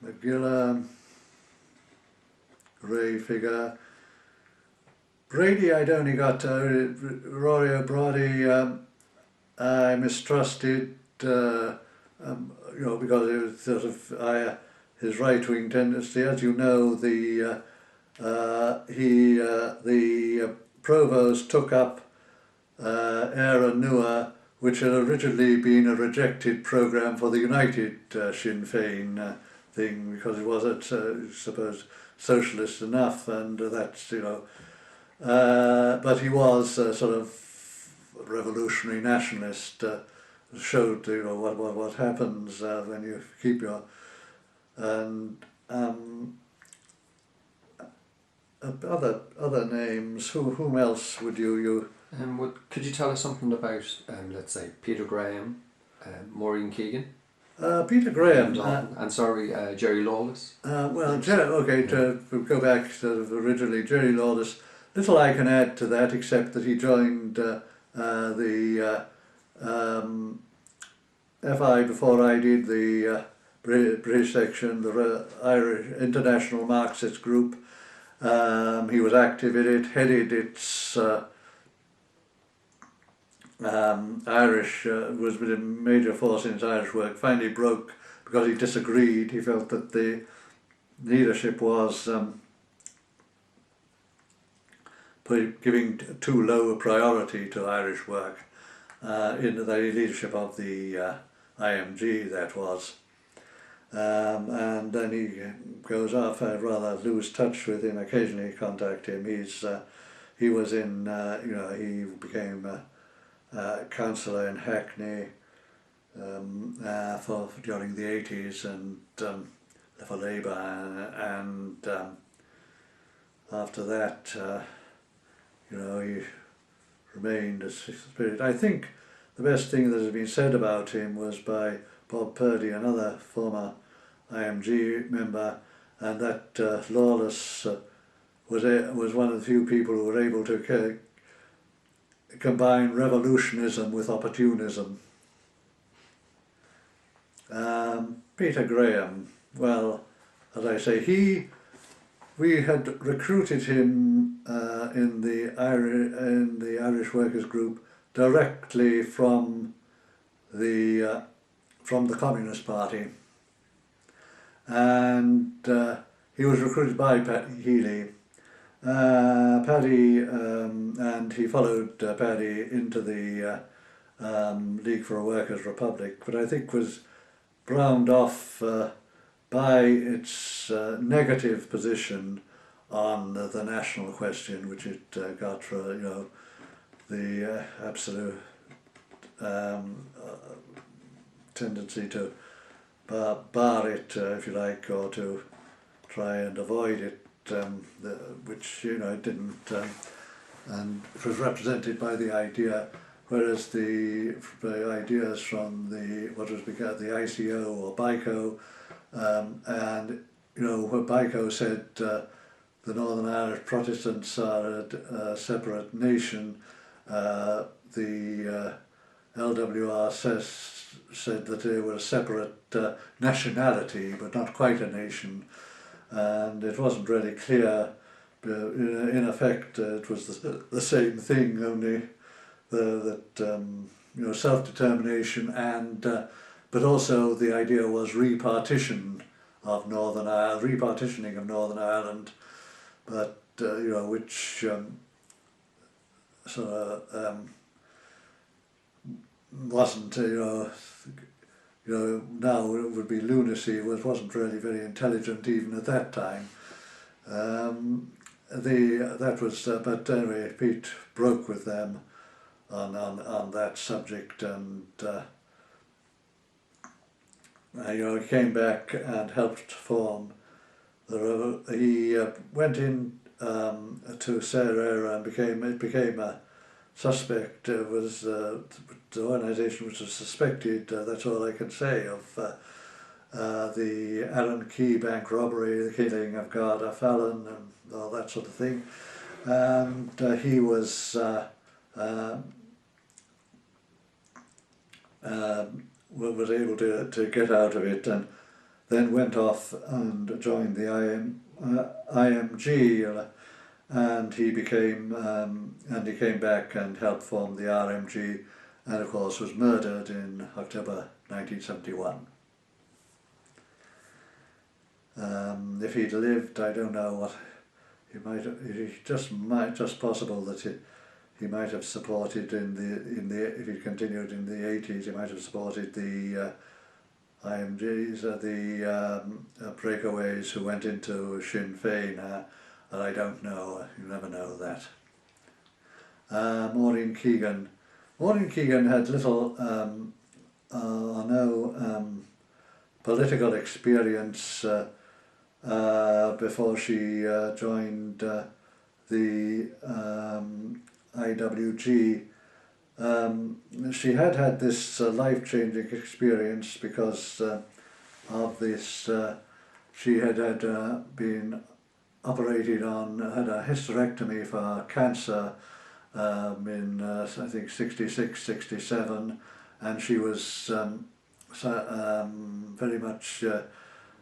McGilla, grey figure. Brady, I'd only got Rory O'Brady. I mistrusted, because it was sort of his right-wing tendency. As you know, the provost took up Éire Nua, which had originally been a rejected programme for the United Sinn Féin thing, because it wasn't, suppose, socialist enough, and that's, but he was sort of revolutionary nationalist, showed what happens when you keep your, and other names. Whom else would you? Could you tell us something about, let's say, Peter Graham, Maureen Keegan? Peter Graham. Jerry Lawless. To go back sort of originally, Jerry Lawless. Little I can add to that, except that he joined the FI before I did, the British section, the Irish International Marxist Group. He was active in it, headed its Irish, was a major force in his Irish work. Finally broke because he disagreed. He felt that the leadership was giving too low a priority to Irish work in the leadership of the IMG, that was. And then he goes off. I rather lose touch with him. Occasionally contact him. He was in, he became a councillor in Hackney during the 80s and for Labour, and after that, he remained a spirit. I think the best thing that has been said about him was by Bob Purdy, another former IMG member, and that Lawless was one of the few people who were able to combine revolutionism with opportunism. Peter Graham, well, as I say, we had recruited him in the Irish Workers' Group directly from the Communist Party, and he was recruited by Paddy Healy. And he followed Paddy into the League for a Workers' Republic, but I think was browned off by its negative position on the national question, which it got for the absolute tendency to bar it, if you like, or to try and avoid it, which it didn't, and it was represented by the idea. Whereas the ideas from what was become the ICO or BICO, and where BICO said the Northern Irish Protestants are a separate nation, the LWR said that they were a separate nationality, but not quite a nation, and it wasn't really clear. In effect, it was the same thing, only self-determination, and but also the idea was repartitioning of Northern Ireland, but which wasn't now it would be lunacy. It wasn't really very intelligent even at that time. But anyway, Pete broke with them on that subject, and he came back and helped form he went in to Sarah and became a suspect. It was the organisation which was suspected, that's all I can say, of the Allen Key bank robbery, the killing of Garda Fallon and all that sort of thing, and he was able to get out of it, and then went off and joined the IMG, and he came back and helped form the RMG, and of course was murdered in October 1971. If he'd lived, I don't know what he might have. Just possible that he might have supported if he continued in the 80s, he might have supported the IMGs, the breakaways who went into Sinn Féin, and I don't know. You never know that. Maureen Keegan had little or no political experience before she joined the IWG. She had this life-changing experience because of this. She had been operated on, had a hysterectomy for cancer in I think 66, 67, and she was very much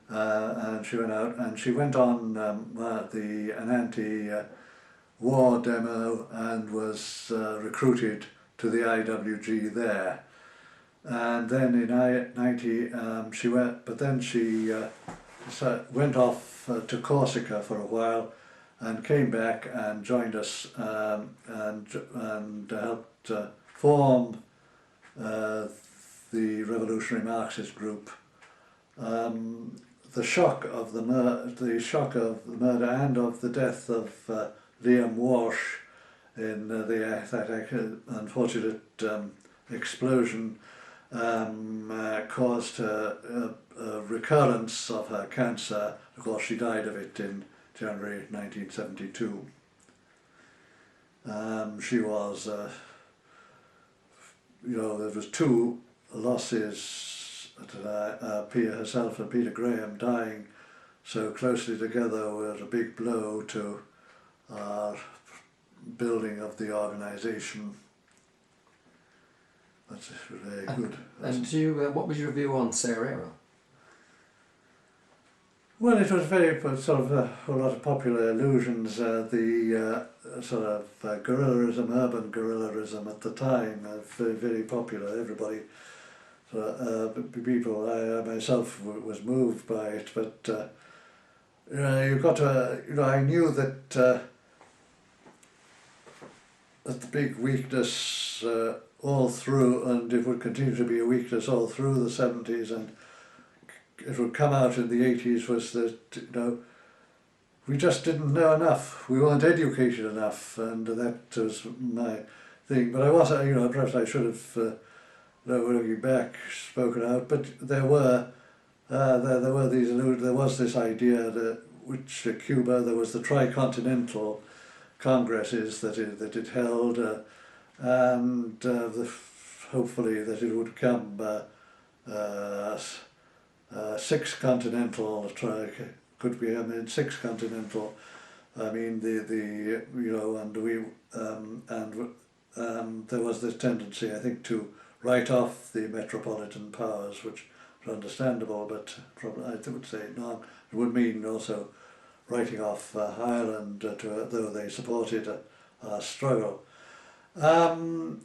and she went out and she went on an anti-war demo and was recruited to the IWG there, and then in 90 she went, but then she went off to Corsica for a while, and came back and joined us and helped form the Revolutionary Marxist Group. The shock of the murder and of the death of Liam Walsh in that unfortunate explosion caused a recurrence of her cancer. Of course, she died of it in January 1972. She was, there was two losses, Pia herself and Peter Graham dying so closely together was a big blow to our building of the organisation. That's very good. And what was your view on Sarah? Well, it was very sort of a whole lot of popular illusions. The sort of guerrillaism, urban guerrillaism at the time, very, very popular. Everybody, people, I myself was moved by it, but you've got to, I knew that that the big weakness all through, and it would continue to be a weakness all through the 70s, and it would come out in the 80s, was that, we just didn't know enough. We weren't educated enough, and that was my thing. But I was, perhaps I should have, looking back, spoken out. But there were these, there was this idea that which Cuba, there was the tricontinental congresses that it held, and hopefully that it would come six continental, could be, six continental, and there was this tendency, I think, to write off the metropolitan powers, which is understandable, but probably I would say no, it would mean also writing off Ireland, though they supported our struggle. Anyway,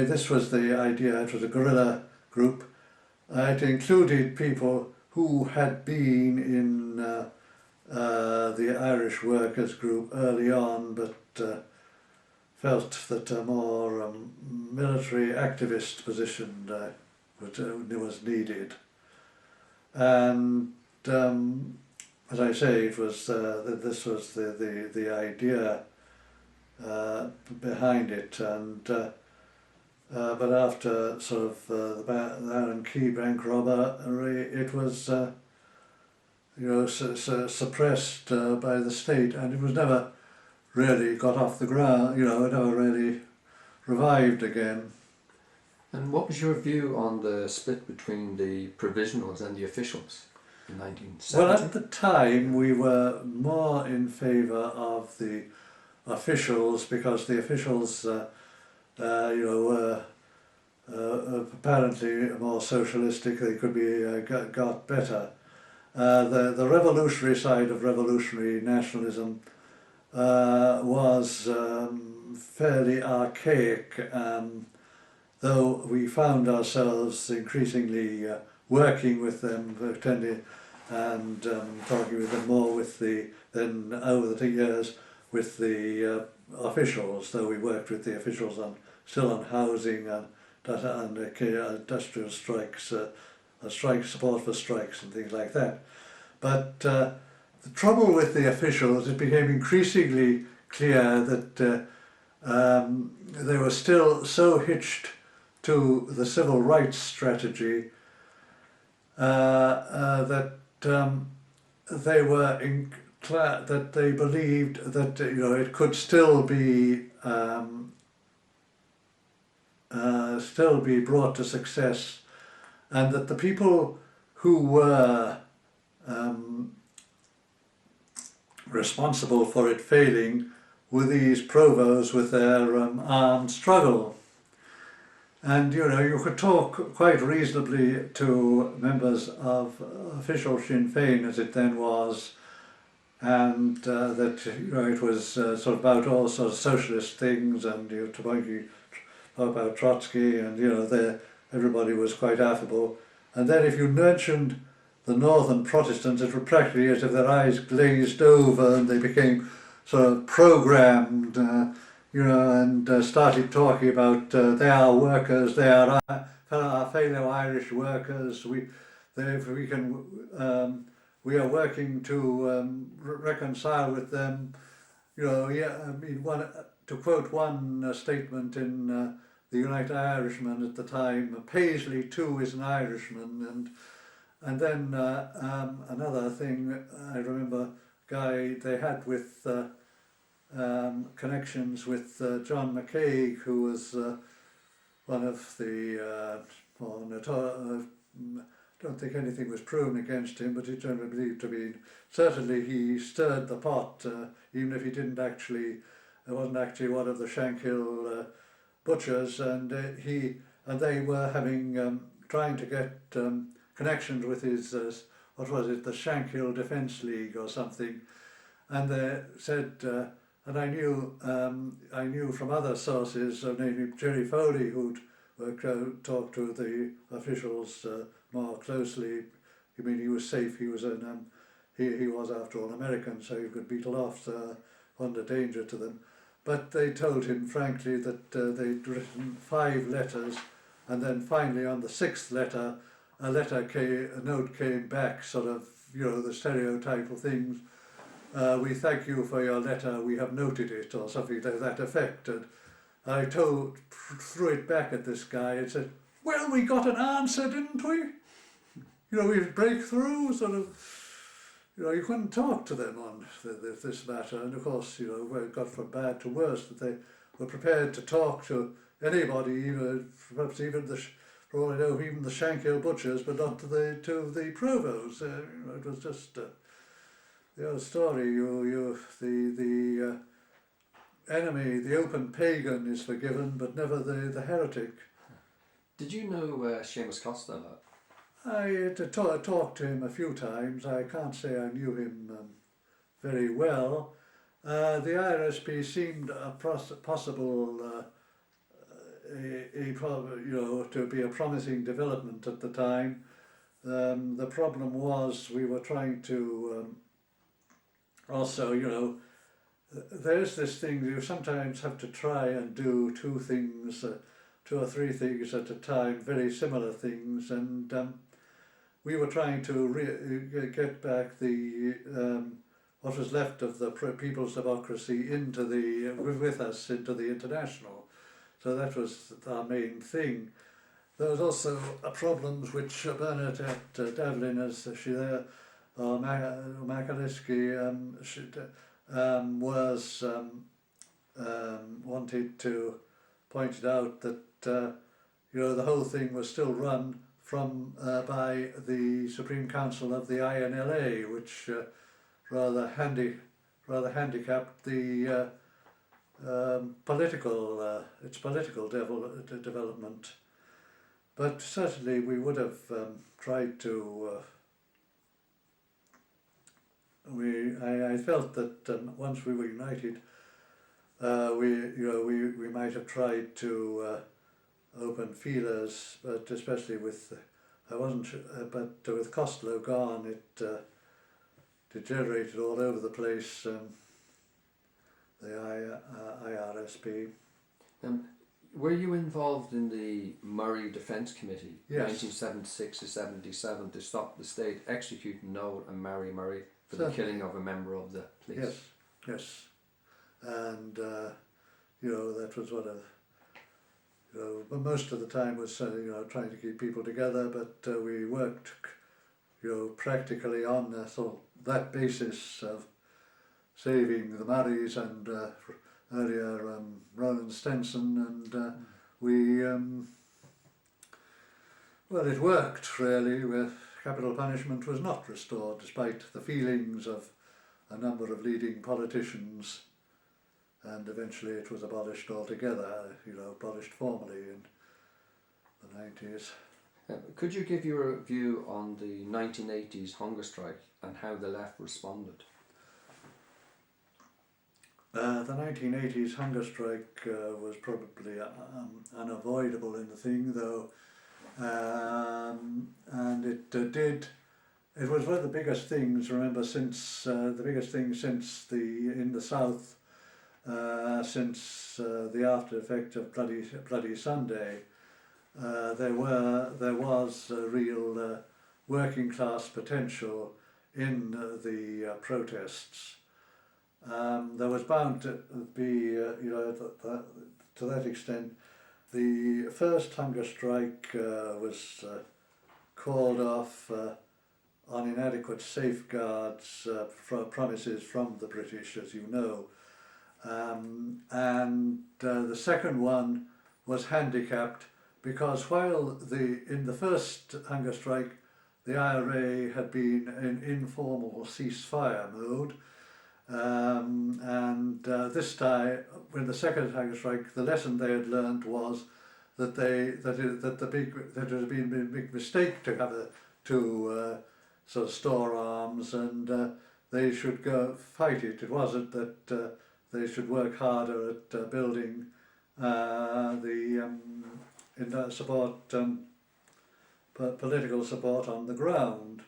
this was the idea. It was a guerrilla group. It included people who had been in the Irish Workers' Group early on, but felt that a more military activist position was needed. And as I say, it was this was the idea behind it, and but after sort of the Allen Key bank robbery, it was suppressed by the state, and it was never really got off the ground. It never really revived again. And what was your view on the split between the provisionals and the officials in 1970? Well, at the time we were more in favour of the officials, because the officials were apparently more socialistic. They could be got better. The revolutionary side of revolutionary nationalism was fairly archaic, though we found ourselves increasingly working with them, attending and talking with them more then over the years with the officials, though we worked with the officials still on housing and industrial strikes, support for strikes and things like that. But the trouble with the officials, it became increasingly clear that they were still so hitched to the civil rights strategy that they were that they believed that it could still be brought to success, and that the people who were responsible for it failing were these provosts with their armed struggle. And you could talk quite reasonably to members of official Sinn Féin, as it then was, and that it was sort of about all sorts of socialist things, and talk about Trotsky, and everybody was quite affable. And then if you mentioned northern Protestants, it was practically as if their eyes glazed over and they became sort of programmed, and started talking about they are workers, they are our fellow Irish workers. We are working to reconcile with them. To quote one statement in the United Irishman at the time, Paisley too is an Irishman, and then another thing I remember, guy they had with connections with John McCaig, who was one of the I don't think anything was proven against him, but he's generally believed to be. Certainly, he stirred the pot, even if he didn't actually. It wasn't actually one of the Shankill butchers, and they were having trying to get connections with his the Shankill Defence League or something, and they said, and I knew from other sources, namely Jerry Foley, who'd talked to the officials more closely. I mean, he was safe. He was he was after all American, so he could beetle off under danger to them. But they told him frankly that they'd written 5 letters, and then finally on the 6th letter, a note came back, sort of, the stereotypal things. We thank you for your letter. We have noted it, or something to that effect. And I threw it back at this guy and said, "Well, we got an answer, didn't we? We break through, sort of." You couldn't talk to them on this matter, and of course, it got from bad to worse, that they were prepared to talk to anybody, perhaps even for all I know, even the Shankill butchers, but not to the provosts. It was just the old story. The enemy, the open pagan, is forgiven, but never the heretic. Did you know Seamus Costello? I had talked to him a few times. I can't say I knew him very well. The IRSP seemed possible, to be a promising development at the time. The problem was we were trying to also, there's this thing, you sometimes have to try and do 2 or 3 things at a time, very similar things, and we were trying to get back the what was left of the people's democracy with us into the international. So that was our main thing. There was also problems which Bernadette Devlin, as she there, or Makaliski, was wanted to point out that the whole thing was still run by the Supreme Council of the INLA, which rather handicapped the its political development. But certainly we would have tried to. I felt that once we were united, we might have tried to open feelers, but especially with but with Costello gone, it degenerated all over the place. The IRSP. Were you involved in the Murray Defence Committee, yes. 1976 to 77, to stop the state executing Noel and Mary Murray for the killing of a member of the police? Yes, and that was what most of the time was trying to keep people together, but we worked practically on that basis of saving the Murrays and earlier Roland Stenson, and it worked really. With capital punishment was not restored, despite the feelings of a number of leading politicians, and eventually it was abolished altogether, abolished formally in the 90s. Could you give your view on the 1980s hunger strike and how the left responded? The 1980s hunger strike was probably unavoidable in the thing, though, and it did it was one of the biggest things. Remember, since the biggest thing since in the South, since the after effect of Bloody Sunday, there was a real working class potential in the protests. There was bound to be, to that extent, the first hunger strike was called off on inadequate safeguards promises from the British, as you know. And the second one was handicapped because while in the first hunger strike the IRA had been in informal ceasefire mode, and this time, when the second hunger strike, the lesson they had learned was that it had been a big mistake to have sort of store arms, and they should go fight it. It wasn't that they should work harder at building political support on the ground.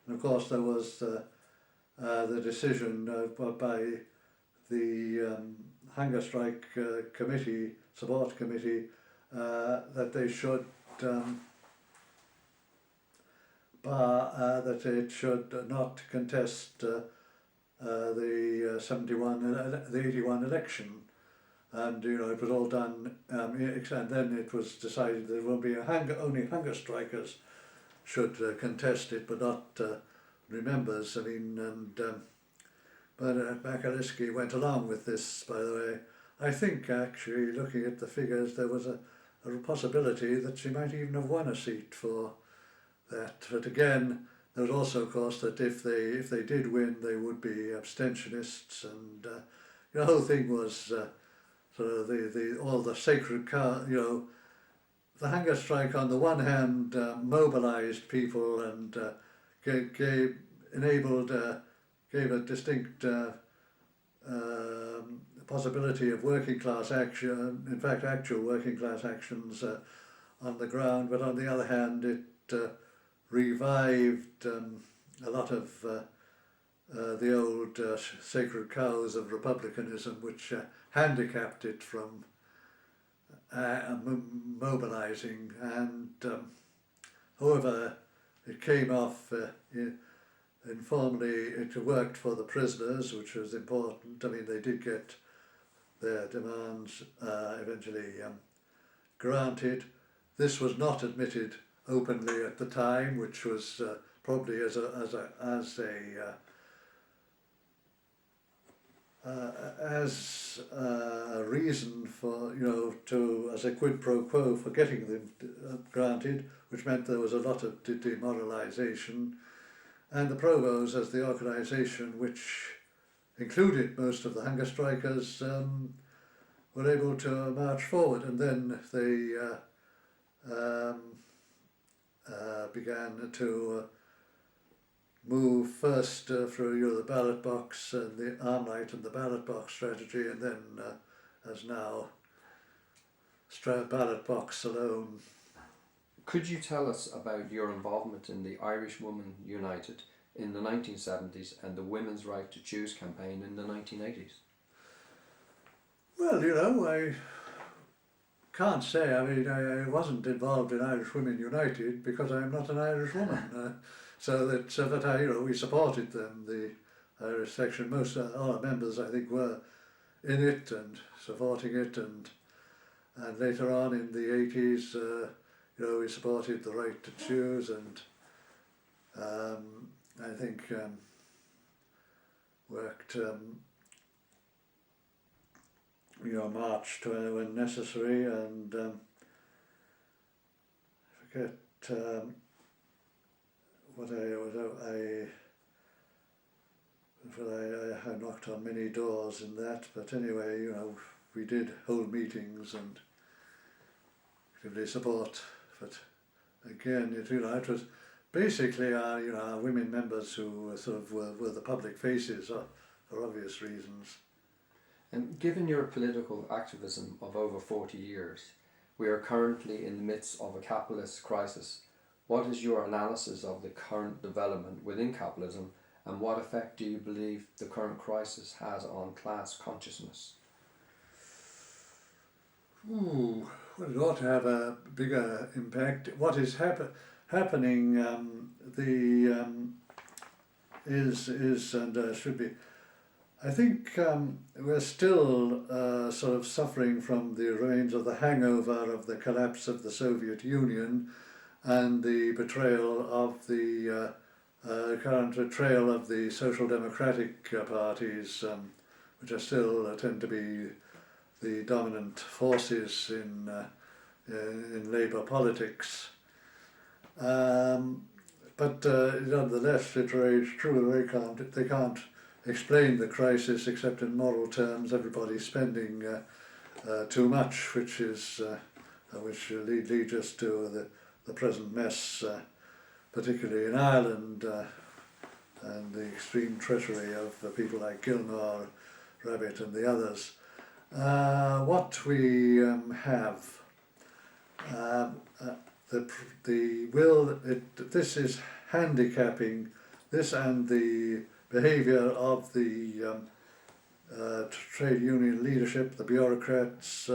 And of course there was the decision by the hunger strike support committee, that they should that it should not contest the 81 election, and it was all done, and then it was decided there would be only hunger strikers should contest it, but not members. I mean, and but Bakaliski went along with this, by the way. I think actually, looking at the figures, there was a possibility that she might even have won a seat for that. But again, there was also, of course, that if they did win, they would be abstentionists, and the whole thing was sort of all the sacred cow. The hunger strike on the one hand mobilised people and gave a distinct possibility of working class action, in fact actual working class actions on the ground, but on the other hand it revived a lot of the old sacred cows of republicanism, which handicapped it from mobilising, and however it came off informally. It worked for the prisoners, which was important. I mean, they did get their demands eventually granted. This was not admitted openly at the time, which was probably as a reason for, as a quid pro quo for getting them granted, which meant there was a lot of demoralisation, and the Provos as the organisation which included most of the hunger strikers were able to march forward, and then they began to move first through the ballot box and the armlight and the ballot box strategy, and then as now ballot box alone. Could you tell us about your involvement in the Irish Women United in the 1970s and the Women's Right to Choose campaign in the 1980s? Well, I can't say. I mean, I wasn't involved in Irish Women United because I'm not an Irish woman. But we supported them. The Irish section, most all our members, I think, were in it and supporting it, and later on in the 80s, we supported the right to choose, and I think worked, marched when necessary, and I forget I knocked on many doors in that, but anyway, we did hold meetings and actively support. But again, it was basically our women members who were the public faces for obvious reasons. And given your political activism of over 40 years, we are currently in the midst of a capitalist crisis What is your analysis of the current development within capitalism, and what effect do you believe the current crisis has on class consciousness? Well, it ought to have a bigger impact. What is happening is and should be. I think we're still sort of suffering from the remains of the hangover of the collapse of the Soviet Union and the betrayal of the current betrayal of the social democratic parties, which are still tend to be the dominant forces in Labour politics. But on the left, it's true they can't explain the crisis except in moral terms. Everybody's spending too much, which leads us to the present mess, particularly in Ireland, and the extreme treachery of people like Gilmore, Rabbit, and the others. What we have, this is handicapping this and the behaviour of the trade union leadership, the bureaucrats,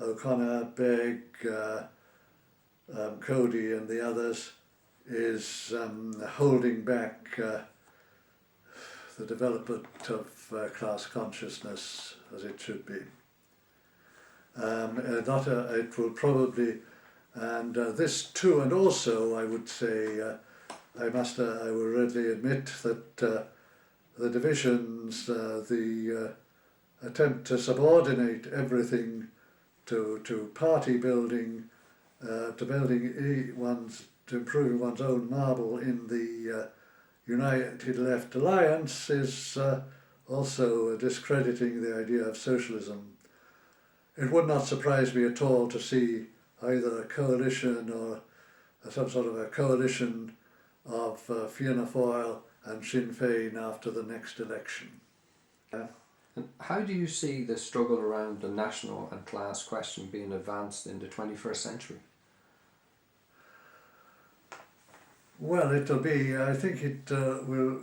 O'Connor, Begg, Cody and the others, is holding back the development of class consciousness as it should be. It will probably, and this too, and also I would say, I will readily admit that the divisions, the attempt to subordinate everything to party building, to improving one's own marble in the United Left Alliance is also discrediting the idea of socialism. It would not surprise me at all to see either a coalition or some sort of a coalition of Fianna Fáil and Sinn Féin after the next election. And how do you see the struggle around the national and class question being advanced in the 21st century? Well, it'll be, I think it will,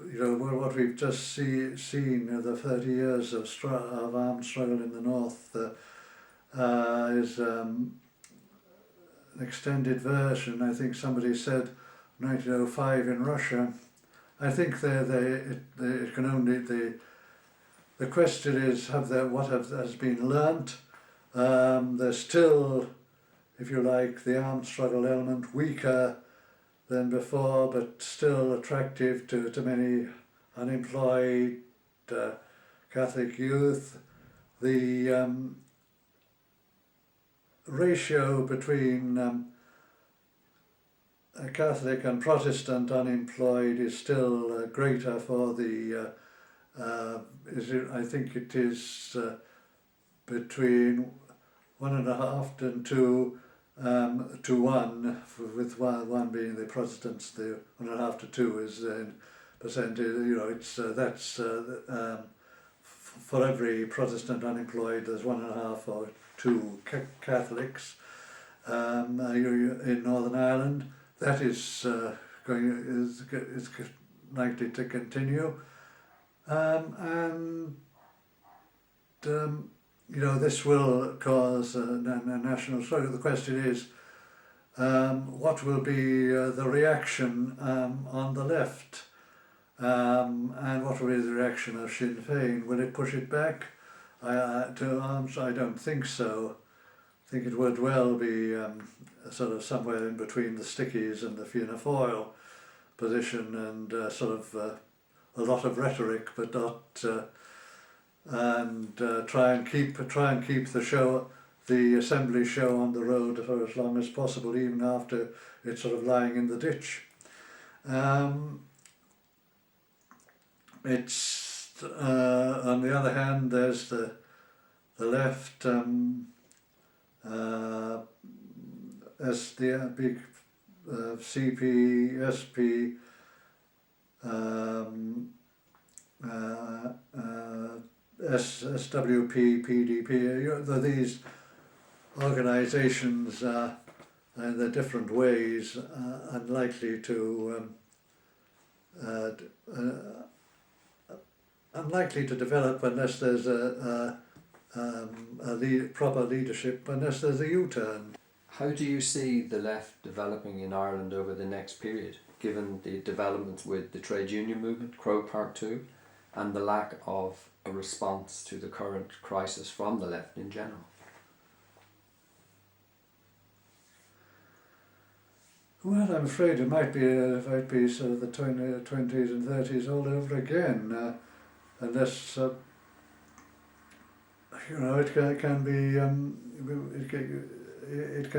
what we've just seen, the 30 years of armed struggle in the north is an extended version. I think somebody said 1905 in Russia. I think it can only, the question is, what has been learnt? There's still, if you like, the armed struggle element weaker than before, but still attractive to many unemployed Catholic youth. The ratio between Catholic and Protestant unemployed is still greater for the, I think it is between 1.5 and 2 to 1, with one being the Protestants. The 1.5 to 2 is in percent. It's that's for every Protestant unemployed, there's 1.5 or 2 Catholics. In Northern Ireland, that is likely to continue, and this will cause a national struggle. The question is, what will be the reaction on the left, and what will be the reaction of Sinn Féin? Will it push it back to arms? I don't think so. I think it would well be sort of somewhere in between the Stickies and the Fianna Fáil position, and sort of a lot of rhetoric, but not. And try and keep the show, the assembly show on the road for as long as possible, even after it's sort of lying in the ditch. It's on the other hand, there's the left, as the big CP, SP, SWP, PDP. These organisations and the different ways unlikely to develop unless there's proper leadership, unless there's a U-turn. How do you see the left developing in Ireland over the next period, given the developments with the trade union movement, Croke Park 2, and the lack of a response to the current crisis from the left in general? Well, I'm afraid it might be sort of the 20s and 30s all over again, unless it can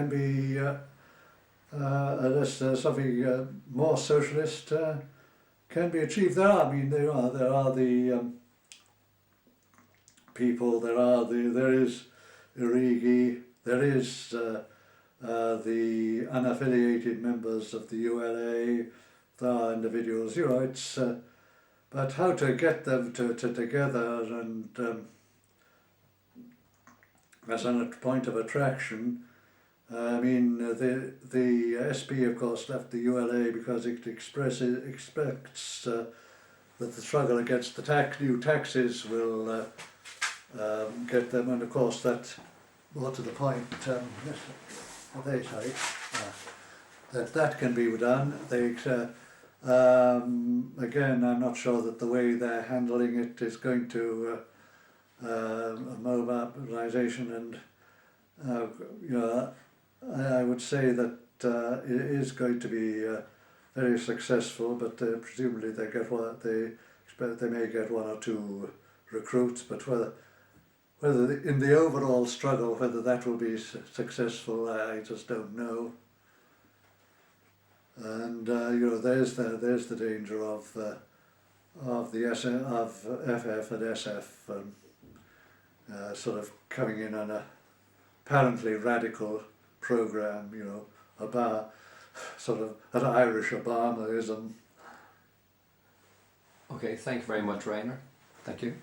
be unless something more socialist can be achieved. There are the people. There is Irigi. There is the unaffiliated members of the ULA. There are individuals. It's but how to get them to together and as a point of attraction. The SB of course left the ULA because it expects that the struggle against the new taxes will get them, and of course that, more to the point, that can be done. Again, I'm not sure that the way they're handling it is going to mobilisation, and I would say that it is going to be very successful, but presumably they may get one or two recruits, but whether in the overall struggle whether that will be successful, I just don't know. And there's the danger of the FF and SF sort of coming in on a apparently radical program, about sort of an Irish Obamaism. Okay, thank you very much, Rayner. Thank you.